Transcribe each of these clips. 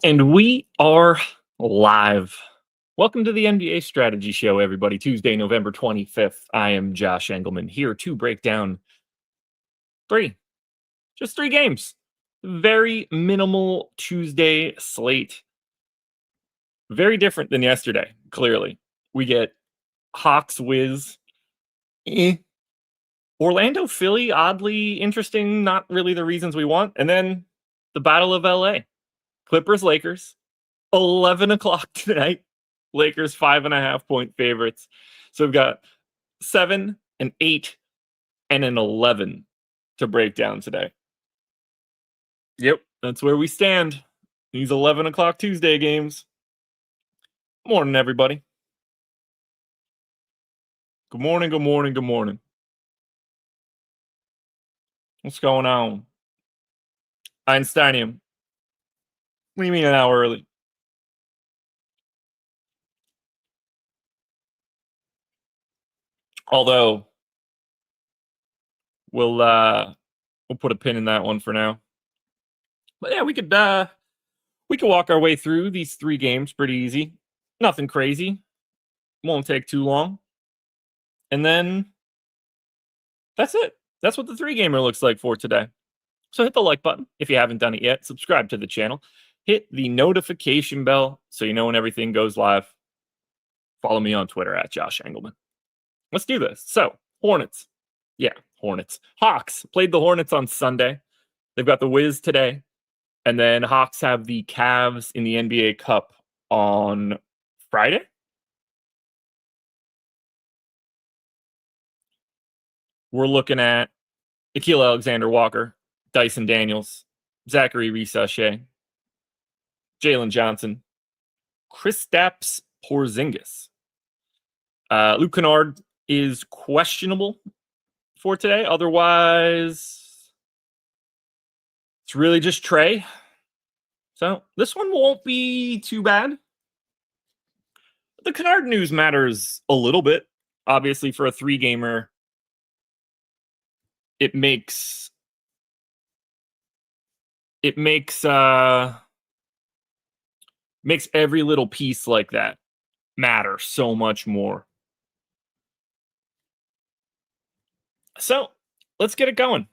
And we are live. Welcome to the NBA Strategy Show, everybody. Tuesday, November 25th. I am Josh Engleman here to break down just three games. Very minimal Tuesday slate. Very different than yesterday, clearly. We get Hawks Wiz. Orlando, Philly, oddly interesting. Not really the reasons we want. And then the Battle of LA. Clippers, Lakers. 11 o'clock tonight. Lakers 5.5-point favorites. So we've got 7, an 8, and an 11 to break down today. Yep, that's where we stand. These 11 o'clock Tuesday games. Morning, everybody. Good morning, good morning, good morning. What's going on? Einsteinium. What do you mean an hour early? Although, we'll put a pin in that one for now. But yeah, we could walk our way through these three games pretty easy. Nothing crazy. Won't take too long. And then that's it. That's what the three gamer looks like for today. So hit the like button if you haven't done it yet. Subscribe to the channel. Hit the notification bell so you know when everything goes live. Follow me on Twitter at Josh Engleman. Let's do this. So, Hornets. Yeah, Hornets. Hawks played the Hornets on Sunday. They've got the Wiz today. And then Hawks have the Cavs in the NBA Cup on Friday. We're looking at Nickeil Alexander-Walker, Dyson Daniels, Zachary Risachet, Jalen Johnson, Kristaps Porzingis. Luke Kennard is questionable for today. Otherwise, it's really just Trey. So this one won't be too bad. The Kennard news matters a little bit. Obviously, for a three-gamer, it makes every little piece like that matter so much more. So let's get it going.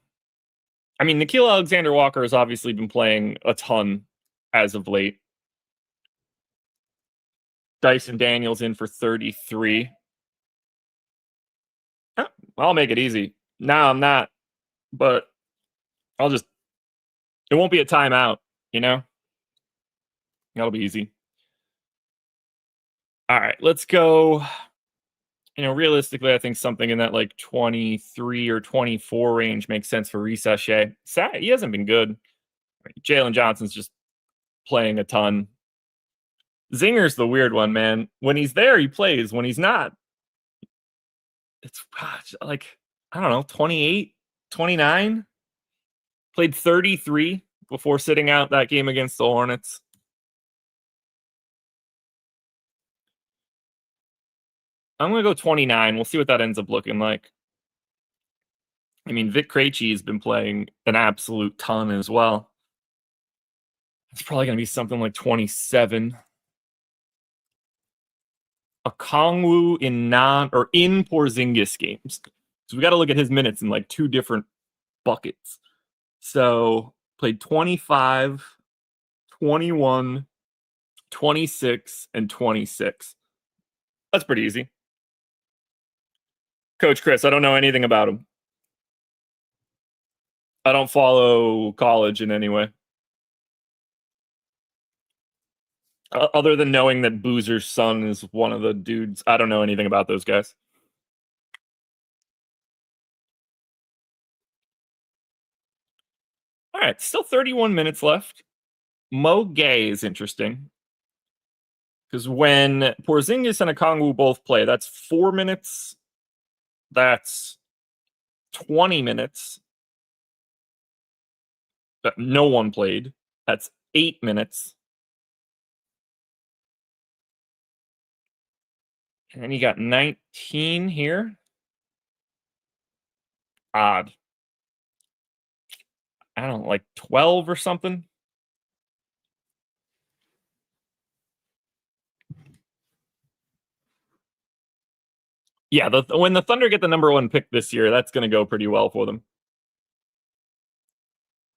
I mean, Nickeil Alexander-Walker has obviously been playing a ton as of late. Dyson Daniels in for 33. I'll make it easy. No, I'm not. But it won't be a timeout, you know? That'll be easy. All right, let's go. Realistically, I think something in that like 23 or 24 range makes sense for Risachet. He hasn't been good. Jalen Johnson's just playing a ton. Zinger's the weird one, man. When he's there, he plays. When he's not, it's like, I don't know, 28, 29. Played 33 before sitting out that game against the Hornets. I'm going to go 29. We'll see what that ends up looking like. I mean, Vic Krejci has been playing an absolute ton as well. It's probably going to be something like 27. Okongwu in Porzingis games. So we got to look at his minutes in like two different buckets. So played 25, 21, 26, and 26. That's pretty easy. Coach Chris, I don't know anything about him. I don't follow college in any way. Other than knowing that Boozer's son is one of the dudes, I don't know anything about those guys. All right, still 31 minutes left. Mo Gay is interesting. Because when Porzingis and Okongwu both play, that's 4 minutes. That's 20 minutes. That no one played. That's 8 minutes. And then you got 19 here. Odd. I don't know, like 12 or something. Yeah, when the Thunder get the number 1 pick this year, that's going to go pretty well for them.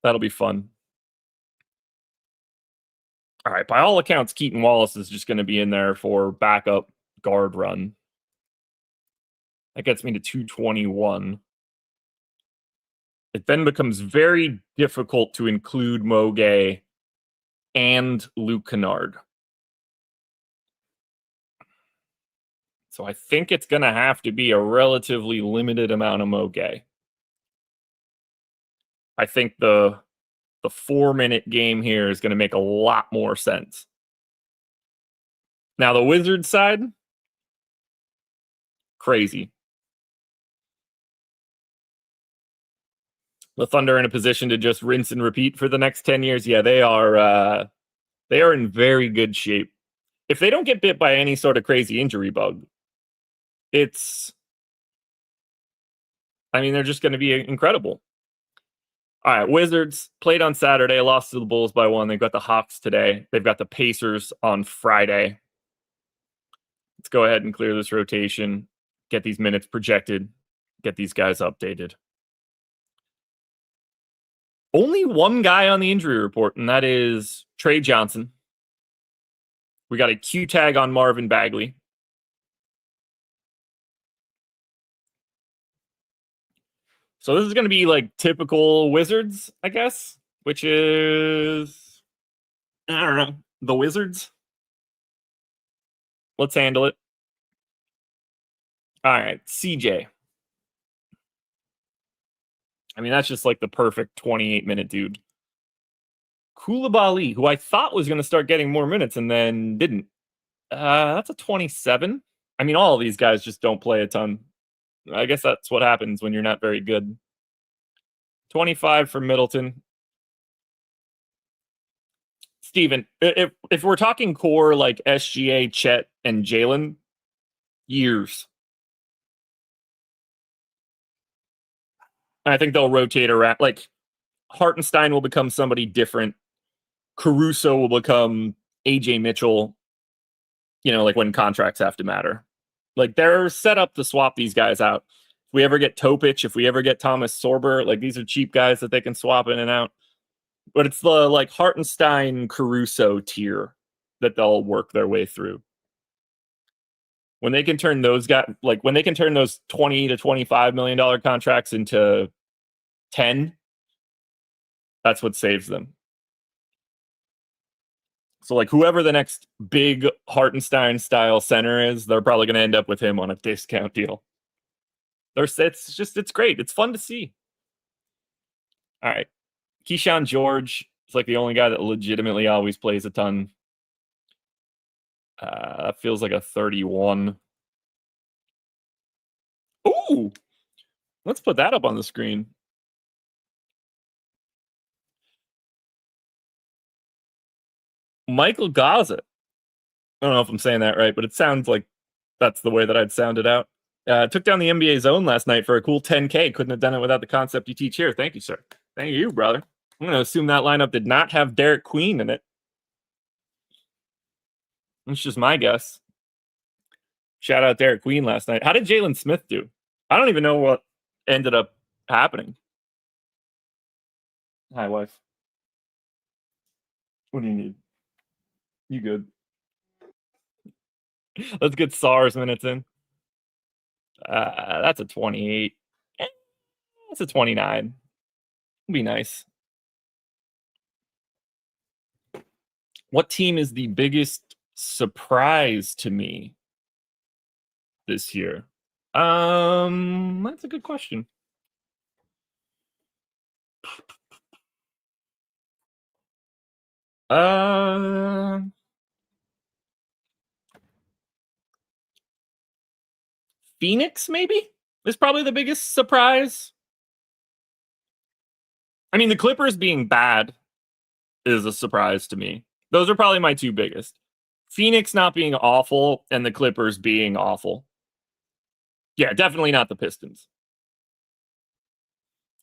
That'll be fun. All right, by all accounts, Keaton Wallace is just going to be in there for backup guard run. That gets me to 221. It then becomes very difficult to include Moge and Luke Kennard. So I think it's going to have to be a relatively limited amount of Moge. I think the 4-minute game here is going to make a lot more sense. Now the Wizards side, crazy. The Thunder in a position to just rinse and repeat for the next 10 years. Yeah, they are in very good shape. If they don't get bit by any sort of crazy injury bug, they're just going to be incredible. All right, Wizards played on Saturday, lost to the Bulls by 1. They've got the Hawks today. They've got the Pacers on Friday. Let's go ahead and clear this rotation, get these minutes projected, get these guys updated. Only one guy on the injury report, and that is Trey Johnson. We got a Q tag on Marvin Bagley. So this is going to be like typical Wizards, I guess, which is, I don't know, the Wizards. Let's handle it. All right, CJ. That's just like the perfect 28-minute dude. Koulibaly, who I thought was going to start getting more minutes and then didn't. That's a 27. All of these guys just don't play a ton. I guess that's what happens when you're not very good. 25 for Middleton. Steven, if we're talking core like SGA, Chet, and Jalen, years. I think they'll rotate around. Like, Hartenstein will become somebody different. Caruso will become AJ Mitchell, like when contracts have to matter. Like, they're set up to swap these guys out. If we ever get Topic, if we ever get Thomas Sorber, like, these are cheap guys that they can swap in and out. But it's the, like, Hartenstein, Caruso tier that they'll work their way through. When they can turn those guys, like, when they can turn those $20 to $25 million contracts into 10, that's what saves them. So, like, whoever the next big Hartenstein-style center is, they're probably going to end up with him on a discount deal. It's great. It's fun to see. All right. Keyshawn George is like the only guy that legitimately always plays a ton. That feels like a 31. Ooh! Let's put that up on the screen. Michael Gaza. I don't know if I'm saying that right, but it sounds like that's the way that I'd sound it out. Took down the NBA zone last night for a cool 10K. Couldn't have done it without the concept you teach here. Thank you, sir. Thank you, brother. I'm going to assume that lineup did not have Derek Queen in it. That's just my guess. Shout out Derek Queen last night. How did Jalen Smith do? I don't even know what ended up happening. Hi, wife. What do you need? You good? Let's get SARS minutes in. That's a 28. That's a 29. It'd be nice. What team is the biggest surprise to me this year? That's a good question. Phoenix, maybe, is probably the biggest surprise. The Clippers being bad is a surprise to me. Those are probably my two biggest. Phoenix not being awful and the Clippers being awful. Yeah, definitely not the Pistons.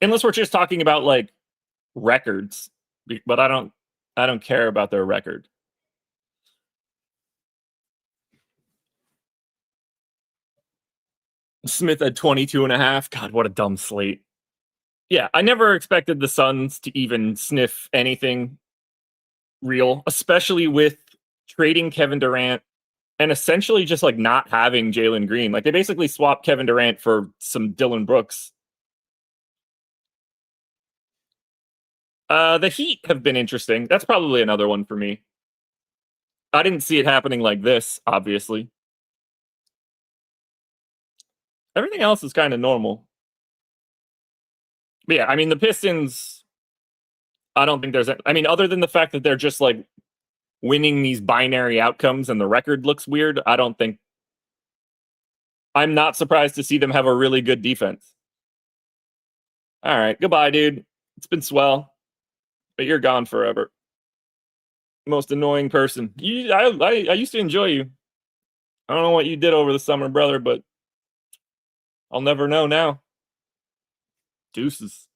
Unless we're just talking about like records, but I don't care about their record. Smith at 22.5. God, what a dumb slate. Yeah, I never expected the Suns to even sniff anything real, especially with trading Kevin Durant and essentially just like not having Jalen Green. Like they basically swapped Kevin Durant for some Dylan Brooks. The Heat have been interesting. That's probably another one for me. I didn't see it happening like this, obviously. Everything else is kind of normal. But yeah, I mean, the Pistons, I don't think I mean, other than the fact that they're just like winning these binary outcomes and the record looks weird, I'm not surprised to see them have a really good defense. All right, goodbye, dude. It's been swell, but you're gone forever. Most annoying person. I used to enjoy you. I don't know what you did over the summer, brother, but I'll never know now. Deuces.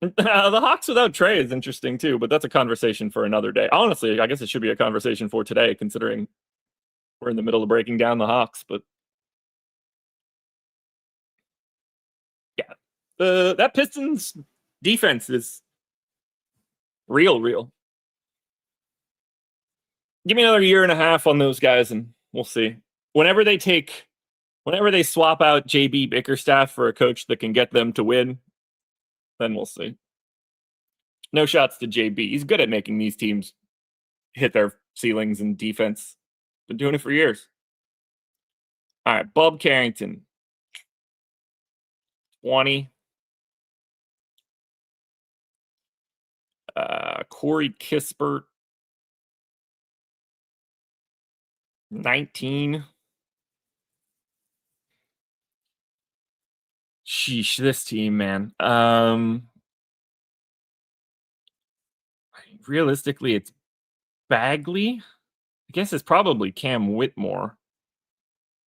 The Hawks without Trey is interesting too, but that's a conversation for another day. Honestly, I guess it should be a conversation for today, considering we're in the middle of breaking down the Hawks. But yeah, that Pistons defense is real. Give me another year and a half on those guys, and we'll see. Whenever they swap out JB Bickerstaff for a coach that can get them to win, then we'll see. No shots to JB. He's good at making these teams hit their ceilings in defense. Been doing it for years. All right, Bub Carrington. 20. Corey Kispert. 19. Sheesh, this team, man. Realistically, it's Bagley. I guess it's probably Cam Whitmore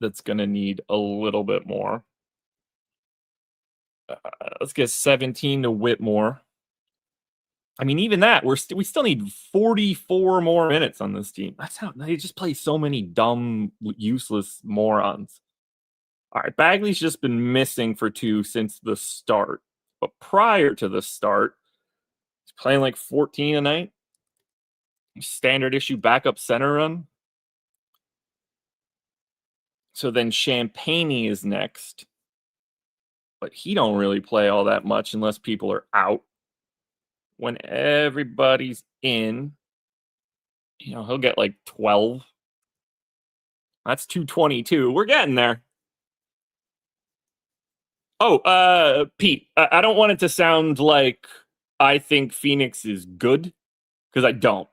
that's going to need a little bit more. Let's get 17 to Whitmore. I mean, even that, we still need 44 more minutes on this team. That's how they just play so many dumb, useless morons. All right, Bagley's just been missing for 2 since the start. But prior to the start, he's playing like 14 a night. Standard issue backup center run. So then Champagne is next. But he don't really play all that much unless people are out. When everybody's in, he'll get like 12. That's 222. We're getting there. Oh, Pete, I don't want it to sound like I think Phoenix is good, because I don't.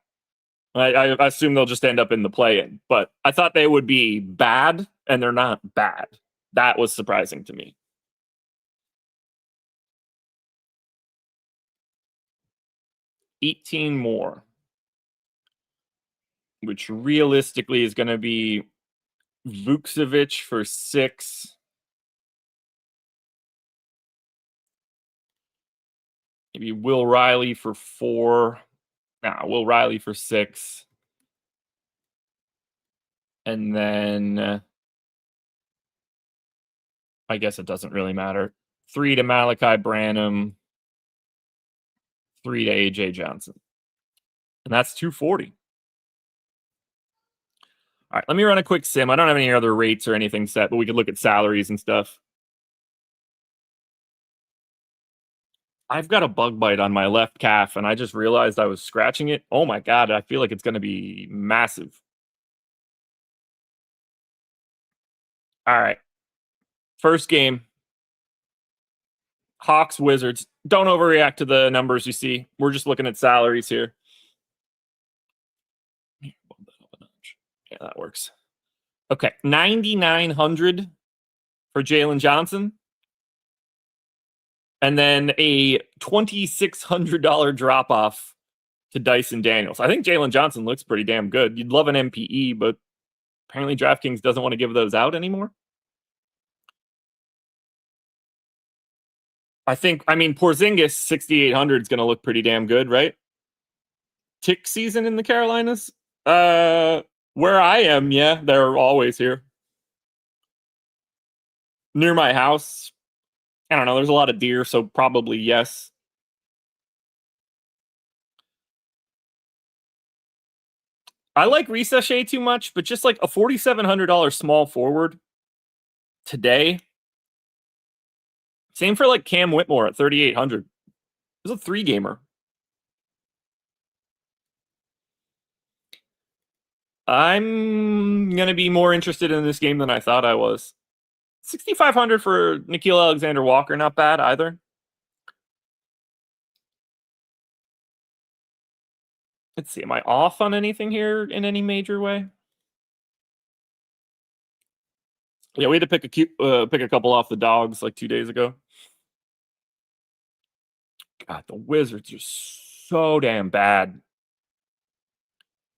I assume they'll just end up in the play-in, but I thought they would be bad, and they're not bad. That was surprising to me. $18 more, which realistically is going to be Vukcevic for 6. Maybe Will Riley for 4. Will Riley for 6. And then I guess it doesn't really matter. 3 to Malachi Branham. 3 to AJ Johnson. And that's 240. All right, let me run a quick sim. I don't have any other rates or anything set, but we could look at salaries and stuff. I've got a bug bite on my left calf, and I just realized I was scratching it. Oh my God, I feel like it's going to be massive. All right. First game. Hawks, Wizards. Don't overreact to the numbers you see. We're just looking at salaries here. Yeah, that works. Okay, 9,900 for Jalen Johnson. And then a $2,600 drop-off to Dyson Daniels. I think Jalen Johnson looks pretty damn good. You'd love an MPE, but apparently DraftKings doesn't want to give those out anymore. Porzingis 6,800 is going to look pretty damn good, right? Tick season in the Carolinas? Where I am, yeah, they're always here. near my house. I don't know. There's a lot of deer, so probably yes. I like Risache too much, but just like a $4,700 small forward today. Same for like Cam Whitmore at 3,800. It's a 3-gamer. I'm going to be more interested in this game than I thought I was. 6,500 for Nickeil Alexander-Walker, not bad either. Let's see, am I off on anything here in any major way? Yeah, we had to pick a couple off the dogs like 2 days ago. God, the Wizards are so damn bad.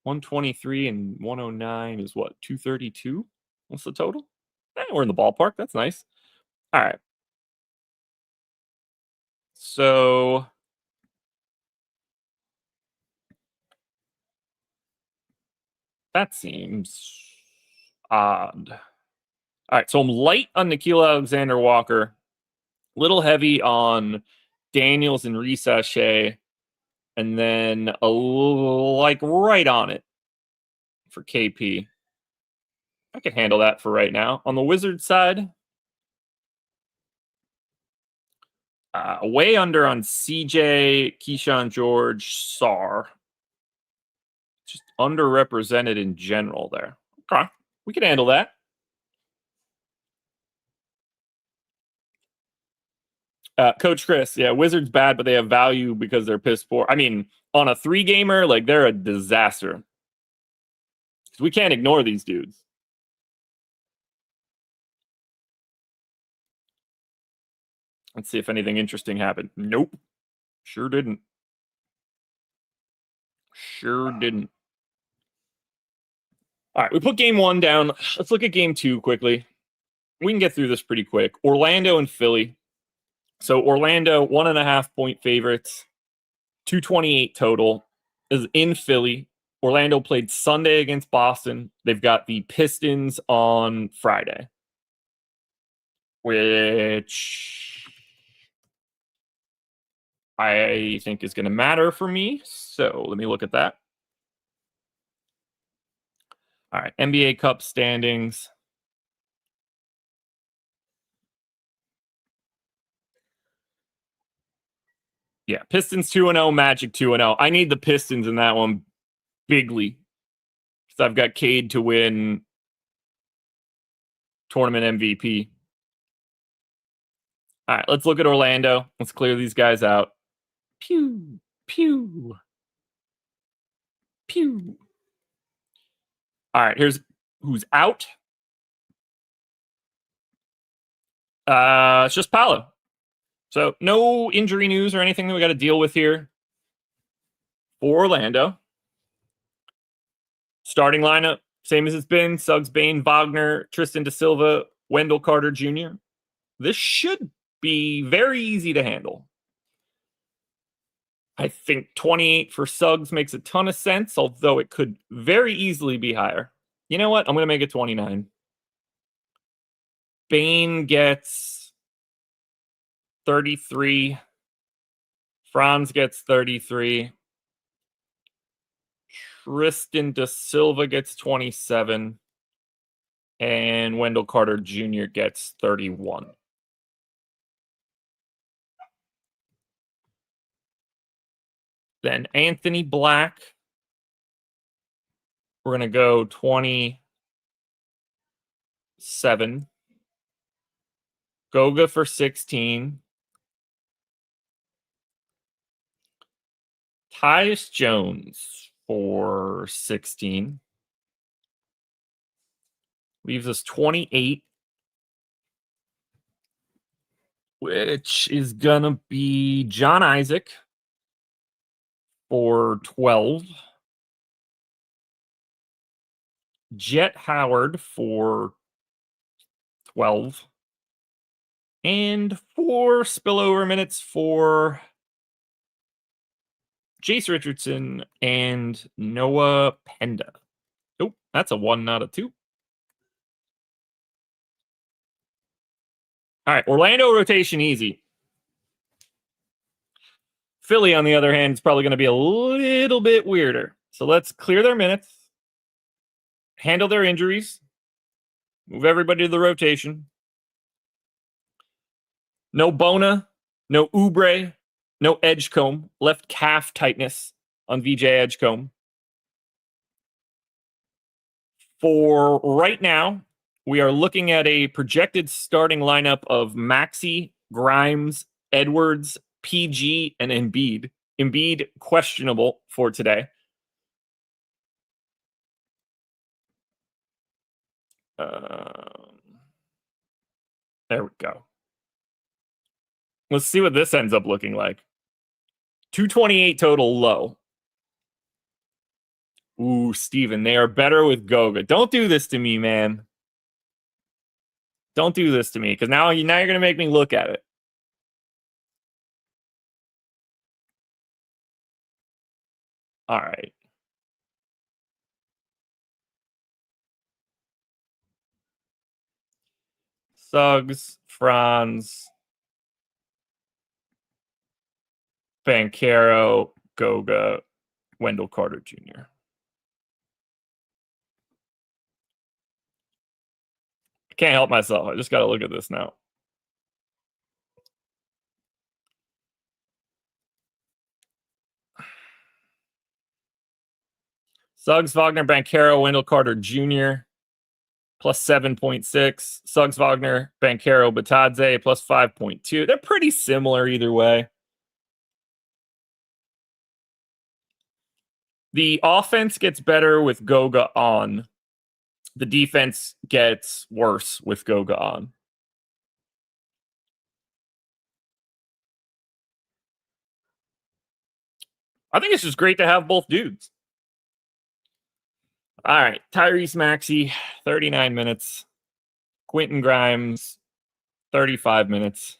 123 and 109 is what, 232? What's the total? We're in the ballpark. That's nice. All right. So that seems odd. All right, so I'm light on Nickeil Alexander-Walker, little heavy on Daniels and Risache, and then like right on it for KP. I can handle that for right now. On the Wizards side, way under on CJ, Keyshawn George, Sar. Just underrepresented in general there. Okay, we can handle that. Coach Chris, yeah, Wizards bad, but they have value because they're piss poor. I mean, on a 3-gamer, like they're a disaster. We can't ignore these dudes. Let's see if anything interesting happened. Nope. Sure didn't. Sure didn't. All right, we put game 1 down. Let's look at game 2 quickly. We can get through this pretty quick. Orlando and Philly. So Orlando, 1.5-point favorites, 228 total, is in Philly. Orlando played Sunday against Boston. They've got the Pistons on Friday, which I think is going to matter for me. So let me look at that. All right, NBA Cup standings. Yeah, Pistons 2-0, Magic 2-0. I need the Pistons in that one bigly. So I've got Cade to win tournament MVP. All right, let's look at Orlando. Let's clear these guys out. Pew, pew, pew. All right, here's who's out. It's just Paolo. So no injury news or anything that we got to deal with here for Orlando. Starting lineup, same as it's been. Suggs, Bane, Wagner, Tristan da Silva, Wendell Carter Jr. This should be very easy to handle. I think 28 for Suggs makes a ton of sense, although it could very easily be higher. You know what? I'm going to make it 29. Bane gets 33. Franz gets 33. Tristan da Silva gets 27. And Wendell Carter Jr. gets 31. Then Anthony Black. We're going to go 27. Goga for 16. Tyus Jones for 16. Leaves us 28. Which is going to be John Isaac for 12. Jet Howard for 12. And 4 spillover minutes for Jace Richardson and Noah Penda. Nope, that's a 1 out of 2. All right, Orlando rotation easy. Philly, on the other hand, is probably going to be a little bit weirder. So let's clear their minutes, handle their injuries, move everybody to the rotation. No Bona, no Oubre, no Edgecombe, left calf tightness on VJ Edgecombe. For right now, we are looking at a projected starting lineup of Maxey, Grimes, Edwards, PG, and Embiid. Embiid questionable for today. There we go. Let's see what this ends up looking like. 228 total low. Ooh, Steven, they are better with Goga. Don't do this to me, man. Don't do this to me, because now you're going to make me look at it. All right. Suggs, Franz, Banchero, Goga, Wendell Carter Jr. I can't help myself. I just got to look at this now. Suggs, Wagner, Banchero, Wendell Carter Jr. plus 7.6. Suggs, Wagner, Banchero, Batadze plus 5.2. They're pretty similar either way. The offense gets better with Goga on. The defense gets worse with Goga on. I think it's just great to have both dudes. All right, Tyrese Maxey, 39 minutes. Quentin Grimes, 35 minutes.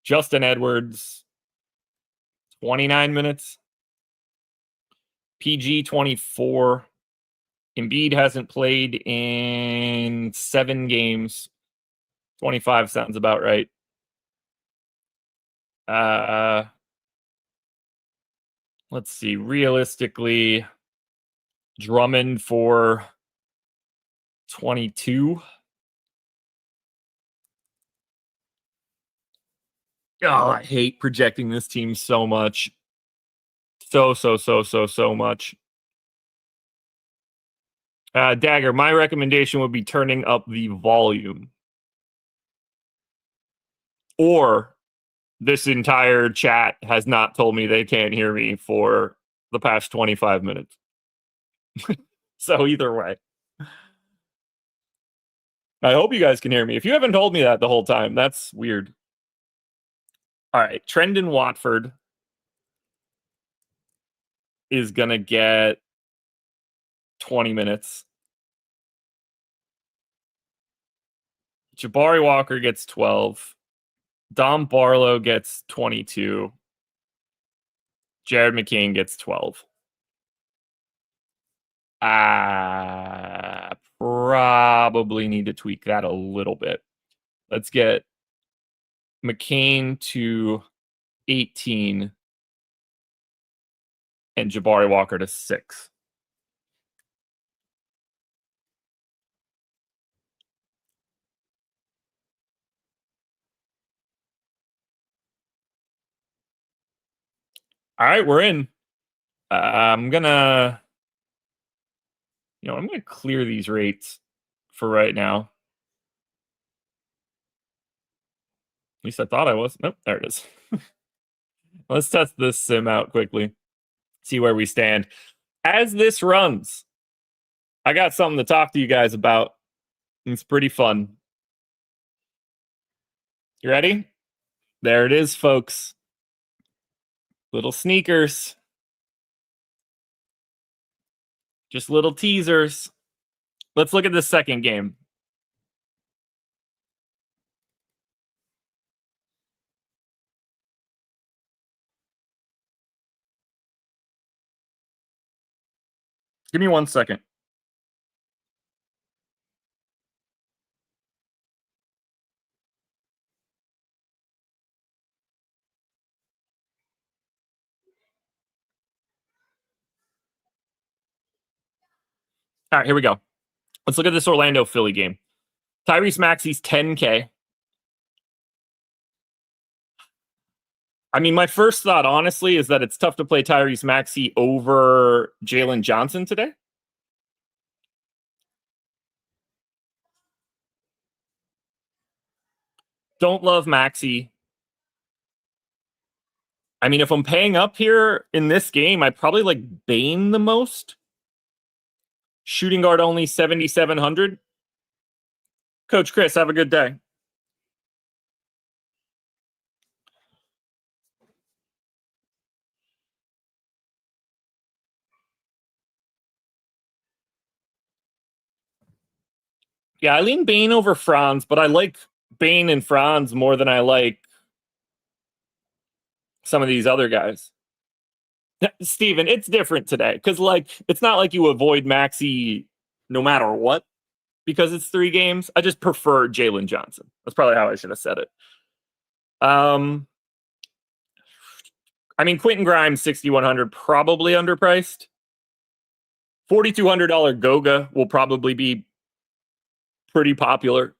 Justin Edwards, 29 minutes. PG, 24. Embiid hasn't played in 7 games. 25 sounds about right. Let's see. Realistically, Drummond for 22. Oh, I hate projecting this team so much. So much. Dagger, my recommendation would be turning up the volume. Or this entire chat has not told me they can't hear me for the past 25 minutes. So either way. I hope you guys can hear me. If you haven't told me that the whole time, that's weird. All right, Trendon Watford is going to get 20 minutes. Jabari Walker gets 12. Dom Barlow gets 22. Jared McCain gets 12. Probably need to tweak that a little bit. Let's get McCain to 18 and Jabari Walker to 6. All right, we're in. I'm gonna clear these rates for right now. At least I thought I was. Nope, there it is. Let's test this sim out quickly. See where we stand. As this runs, I got something to talk to you guys about. It's pretty fun. You ready? There it is, folks. Little sneakers. Just little teasers. Let's look at the second game. Give me 1 second. All right, here we go. Let's look at this Orlando Philly game. Tyrese Maxey's 10K. I mean, my first thought, honestly, is that it's tough to play Tyrese Maxey over Jalen Johnson today. Don't love Maxey. I mean, if I'm paying up here in this game, I probably like Bane the most. Shooting guard only 7,700. Coach Chris, have a good day. Yeah, I lean Bane over Franz, but I like Bane and Franz more than I like some of these other guys. Steven, it's different today because, like, it's not like you avoid Maxey no matter what because it's 3 games. I just prefer Jalen Johnson. That's probably how I should have said it. I mean, Quentin Grimes, 6,100, probably underpriced. $4,200 Goga will probably be pretty popular.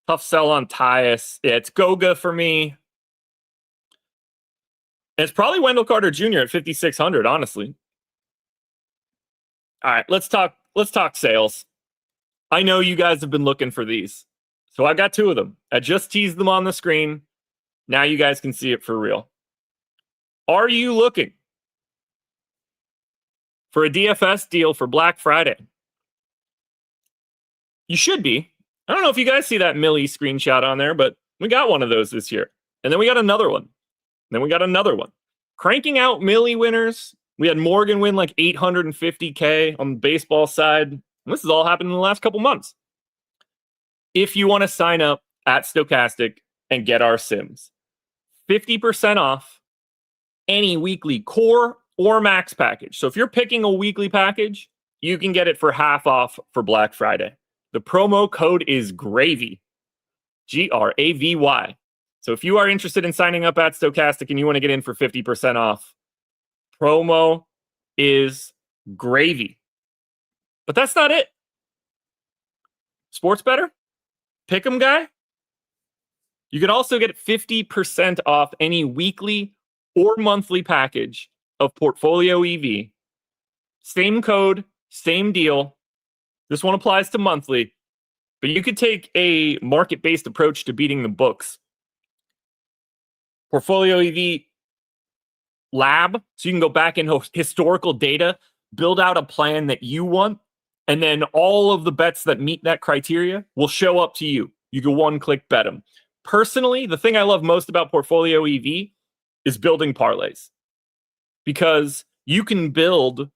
Tough sell on Tyus. Yeah, it's Goga for me. And it's probably Wendell Carter Jr. at 5,600, honestly. All right, let's talk sales. I know you guys have been looking for these. So I got 2 of them. I just teased them on the screen. Now you guys can see it for real. Are you looking for a DFS deal for Black Friday? You should be. I don't know if you guys see that Millie screenshot on there, but we got one of those this year. And then we got another one. Then we got another one. Cranking out Millie winners. We had Morgan win like 850K on the baseball side. And this has all happened in the last couple months. If you want to sign up at Stokastic and get our Sims, 50% off any weekly core or max package. So if you're picking a weekly package, you can get it for half off for Black Friday. The promo code is GRAVY, GRAVY. So if you are interested in signing up at Stokastic and you want to get in for 50% off, promo is GRAVY. But that's not it. Sports better? Pick'em guy? You can also get 50% off any weekly or monthly package of Portfolio EV. Same code, same deal. This one applies to monthly, but you could take a market-based approach to beating the books. Portfolio EV lab, so you can go back in historical data, build out a plan that you want, and then all of the bets that meet that criteria will show up to you. You can one-click bet them. Personally, the thing I love most about Portfolio EV is building parlays, because you can build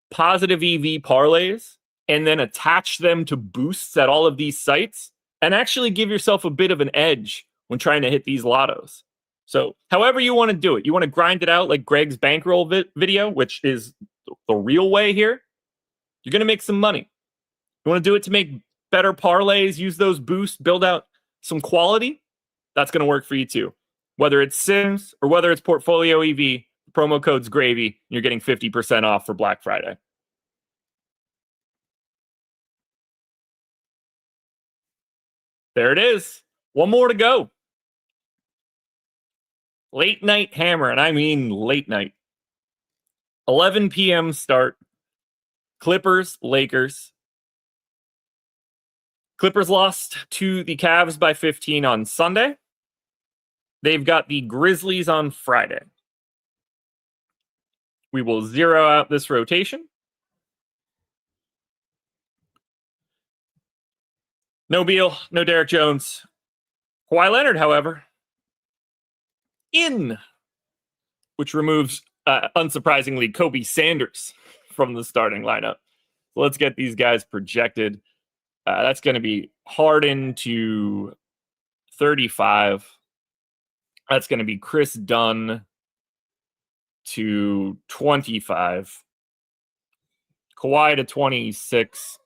positive EV parlays and then attach them to boosts at all of these sites and actually give yourself a bit of an edge when trying to hit these lottos. So however you want to do it, you want to grind it out like Greg's bankroll video, which is the real way here, you're going to make some money. You want to do it to make better parlays, use those boosts, build out some quality, that's going to work for you too. Whether it's Sims or whether it's Portfolio EV, the promo code's GRAVY, you're getting 50% off for Black Friday. There it is. One more to go. Late night hammer, and I mean late night. 11 p.m. start. Clippers, Lakers. Clippers lost to the Cavs by 15 on Sunday. They've got the Grizzlies on Friday. We will zero out this rotation. No Beal, no Derek Jones. Kawhi Leonard, however, in, which removes, unsurprisingly, Kobe Sanders from the starting lineup. So let's get these guys projected. That's going to be Harden to 35. That's going to be Chris Dunn to 25. Kawhi to 26.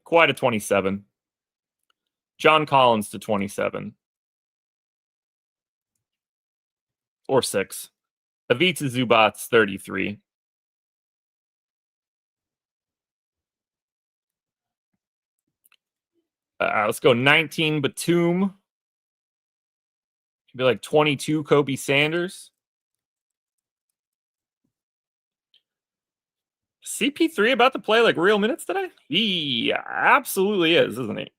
Kawhi to 27. John Collins to 27. or 6. Ivica Zubac's 33. Let's go 19 Batum. Could be like 22 Kobe Sanders. CP3 about to play like real minutes today? He absolutely is, isn't he?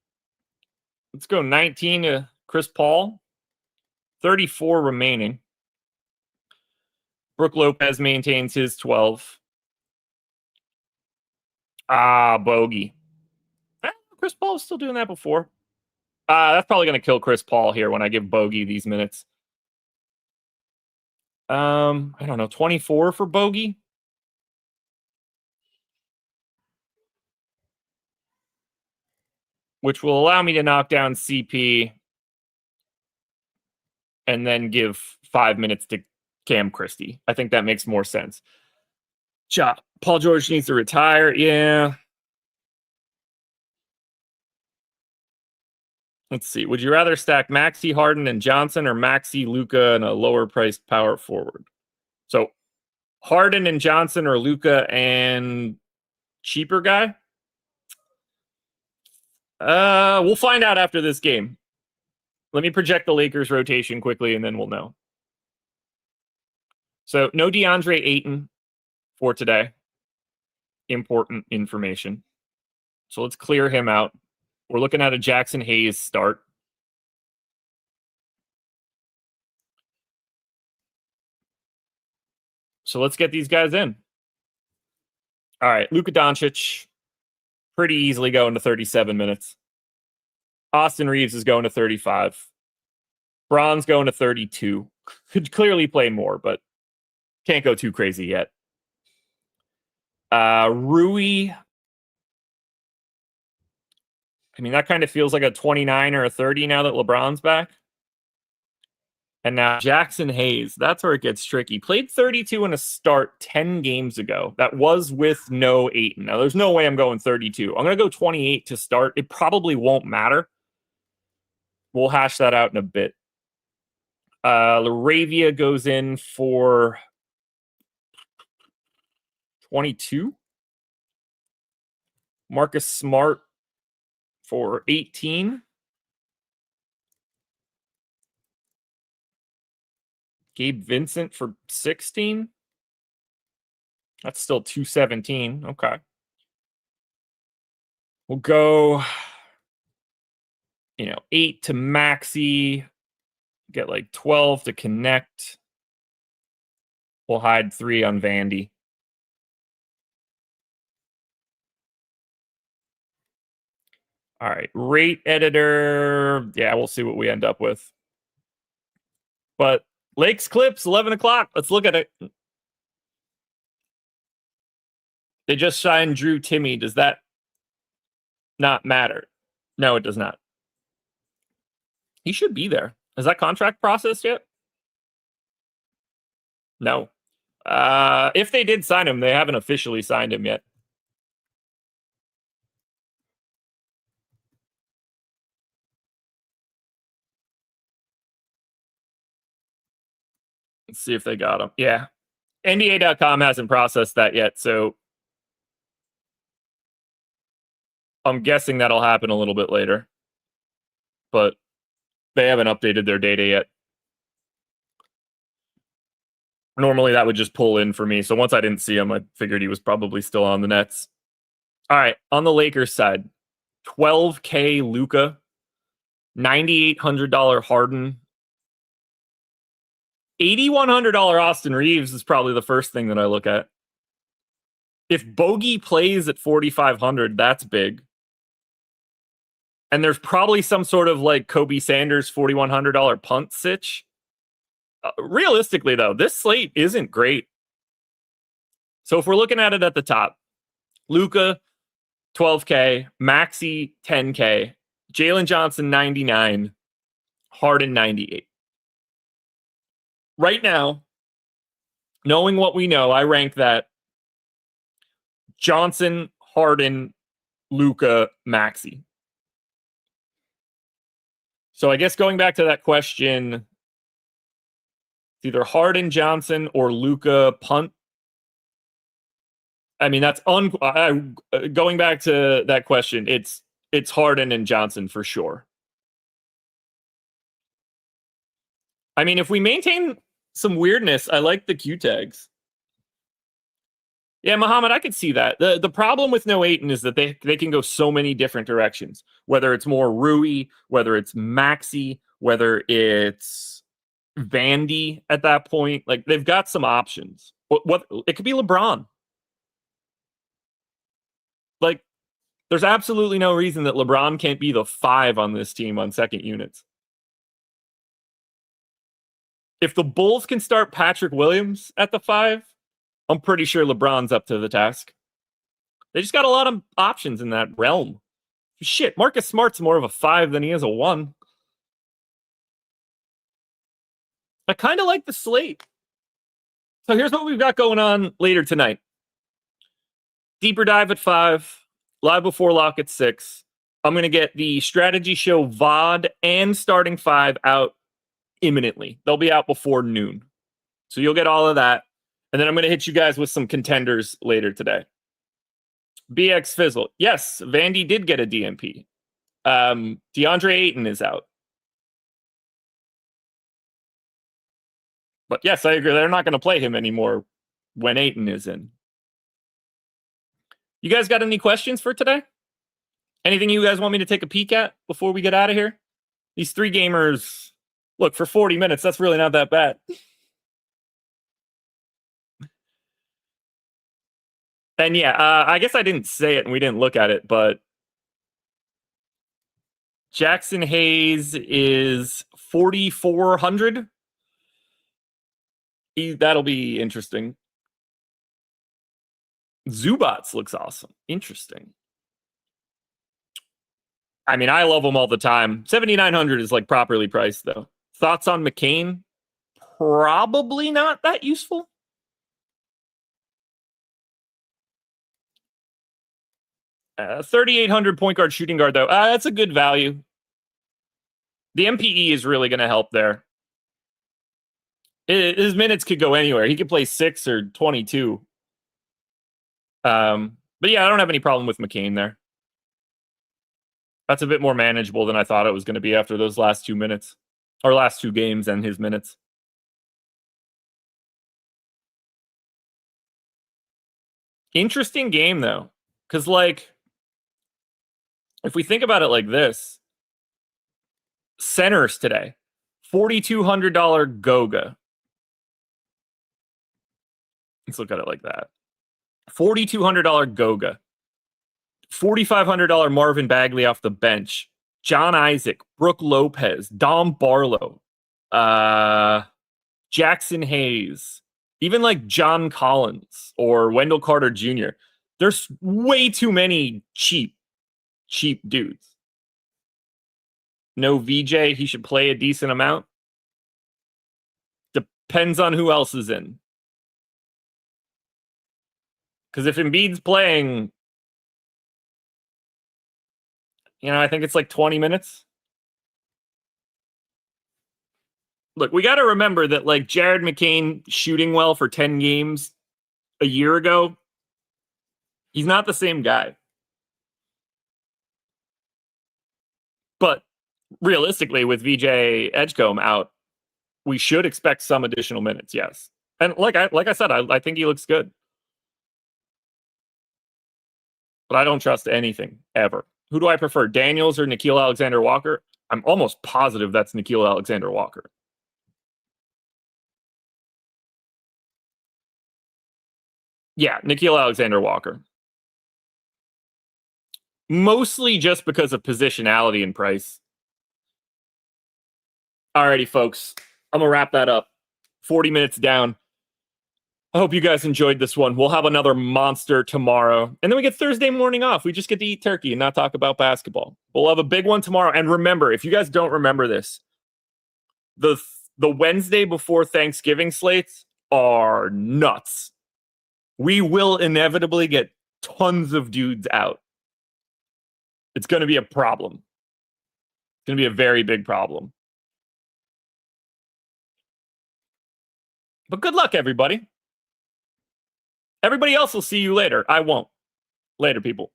Let's go 19 to Chris Paul. 34 remaining. Brook Lopez maintains his 12. Bogey. Chris Paul was still doing that before. That's probably going to kill Chris Paul here when I give Bogey these minutes. I don't know, 24 for Bogey? Which will allow me to knock down CP and then give 5 minutes to Cam Christie. I think that makes more sense. Paul George needs to retire. Yeah. Let's see. Would you rather stack Maxey, Harden, and Johnson, or Maxey, Luka, and a lower-priced power forward? So Harden and Johnson, or Luka and cheaper guy? We'll find out after this game. Let me project the Lakers rotation quickly, and then we'll know. So no DeAndre Ayton for today. Important information. So let's clear him out. We're looking at a Jackson Hayes start. So let's get these guys in. All right, Luka Doncic, pretty easily going to 37 minutes. Austin Reeves is going to 35. Bron's going to 32. Could clearly play more, but can't go too crazy yet. Rui, I mean, that kind of feels like a 29 or a 30 now that LeBron's back. And now Jackson Hayes, that's where it gets tricky. Played 32 in a start 10 games ago. That was with no Ayton. Now, there's no way I'm going 32. I'm going to go 28 to start. It probably won't matter. We'll hash that out in a bit. Laravia goes in for 22. Marcus Smart for 18. Gabe Vincent for 16. That's still 217. Okay. We'll go, 8 to Maxey. Get like 12 to Connect. We'll hide 3 on Vandy. All right. Rate editor. Yeah, we'll see what we end up with. But Lakes Clips, 11 o'clock. Let's look at it. They just signed Drew Timme. Does that not matter? No, it does not. He should be there. Is that contract processed yet? No. If they did sign him, they haven't officially signed him yet. Let's see if they got him. Yeah. NBA.com hasn't processed that yet, so I'm guessing that'll happen a little bit later. But they haven't updated their data yet. Normally that would just pull in for me. So once I didn't see him, I figured he was probably still on the Nets. All right, on the Lakers side, $12K Luka, $9,800 Harden, $8,100 Austin Reeves is probably the first thing that I look at. If Bogey plays at 4,500, that's big. And there's probably some sort of like Kobe Sanders $4,100 punt sitch. Realistically, though, this slate isn't great. So if we're looking at it at the top, Luka, 12K, Maxey, 10K, Jalen Johnson, 99, Harden, 98. Right now, knowing what we know, I rank that Johnson, Harden, Luka, Maxey. So I guess going back to that question, It's either Harden, Johnson, or Luka punt. I mean, that's going back to that question. It's Harden and Johnson for sure. I mean, if we maintain some weirdness, I like the Q tags. Yeah, Muhammad, I could see that. The problem with no Aiton is that they can go so many different directions. Whether it's more Rui, whether it's Maxi, whether it's Vandy at that point. Like, they've got some options. What it could be LeBron. Like, there's absolutely no reason that LeBron can't be the 5 on this team on second units. If the Bulls can start Patrick Williams at the 5, I'm pretty sure LeBron's up to the task. They just got a lot of options in that realm. Shit, Marcus Smart's more of a 5 than he is a 1. I kind of like the slate. So here's what we've got going on later tonight. Deeper dive at 5, live before lock at 6. I'm going to get the strategy show VOD and starting 5 out imminently. They'll be out before noon. So you'll get all of that. And then I'm going to hit you guys with some contenders later today. BX Fizzle. Yes, Vandy did get a DMP. DeAndre Ayton is out. But yes, I agree. They're not going to play him anymore when Ayton is in. You guys got any questions for today? Anything you guys want me to take a peek at before we get out of here? These 3 gamers, look, for 40 minutes, that's really not that bad. And yeah, I guess I didn't say it and we didn't look at it, but Jackson Hayes is 4,400. That'll be interesting. Zubats looks awesome. Interesting. I mean, I love them all the time. 7,900 is like properly priced, though. Thoughts on McCain? Probably not that useful. Uh, 3,800 point guard, shooting guard, though. That's a good value. The MPE is really going to help there. His minutes could go anywhere. He could play 6 or 22. But yeah, I don't have any problem with McCain there. That's a bit more manageable than I thought it was going to be after those last 2 minutes. Or last 2 games and his minutes. Interesting game, though. Because, like, if we think about it like this, centers today, $4,200 Goga. Let's look at it like that. $4,200 Goga. $4,500 Marvin Bagley off the bench. John Isaac, Brooke Lopez, Dom Barlow, Jackson Hayes, even like John Collins or Wendell Carter Jr. There's way too many cheap dudes. No VJ, he should play a decent amount. Depends on who else is in. Because if Embiid's playing, I think it's like 20 minutes. Look, we got to remember that, like, Jared McCain shooting well for 10 games a year ago, he's not the same guy. But realistically, with VJ Edgecombe out, we should expect some additional minutes, yes. And like I said, I think he looks good. But I don't trust anything, ever. Who do I prefer, Daniels or Nickeil Alexander-Walker? I'm almost positive that's Nickeil Alexander-Walker. Yeah, Nickeil Alexander-Walker. Mostly just because of positionality and price. Alrighty, folks. I'm going to wrap that up. 40 minutes down. I hope you guys enjoyed this one. We'll have another monster tomorrow. And then we get Thursday morning off. We just get to eat turkey and not talk about basketball. We'll have a big one tomorrow. And remember, if you guys don't remember this, the Wednesday before Thanksgiving slates are nuts. We will inevitably get tons of dudes out. It's going to be a problem. It's going to be a very big problem. But good luck, everybody. Everybody else will see you later. I won't. Later, people.